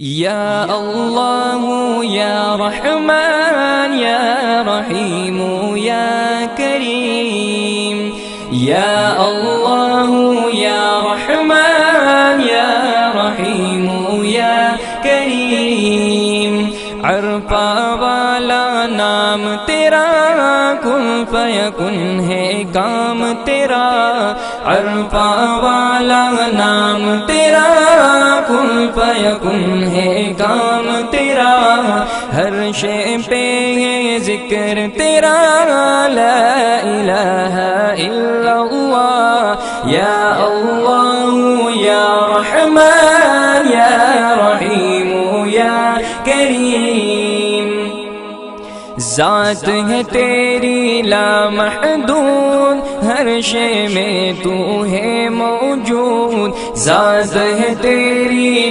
یا اللہ یا رحمان یا رحیم یا کریم، یا اللہ یا رحمان یا رحیم یا کریم، عرفہ والا نام تیرا، کن فیکن ہے کام تیرا، عرفہ والا نام تیرا، کن فیکن ہے کام تیرا، ہر شے پہ ہے ذکر تیرا، لا الہ الا اللہ، یا اللہ یا رحمان یا رحیم یا کریم، ذات ہے تیری لامحدود، ہر شے میں تو ہے موجود، ذات ہے تیری